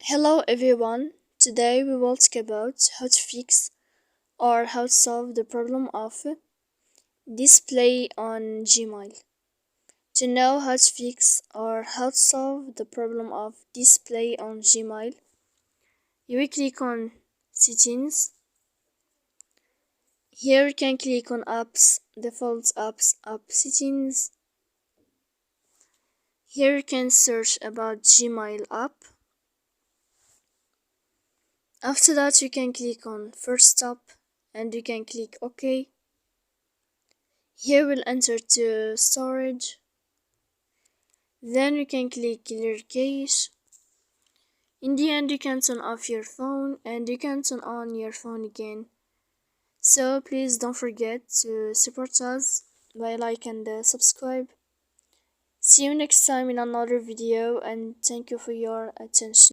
Hello everyone, today we will talk about how to fix or how to solve the problem of display on Gmail. To know how to fix or how to solve the problem of display on Gmail, you will click on settings. Here you can click on apps, default apps, app settings. Here you can search about Gmail app. After that you can click on first step and you can click OK. Here we'll enter to storage. Then you can click clear cache. In the end you can turn off your phone and you can turn on your phone again. So please don't forget to support us by like and subscribe. See you next time in another video and thank you for your attention.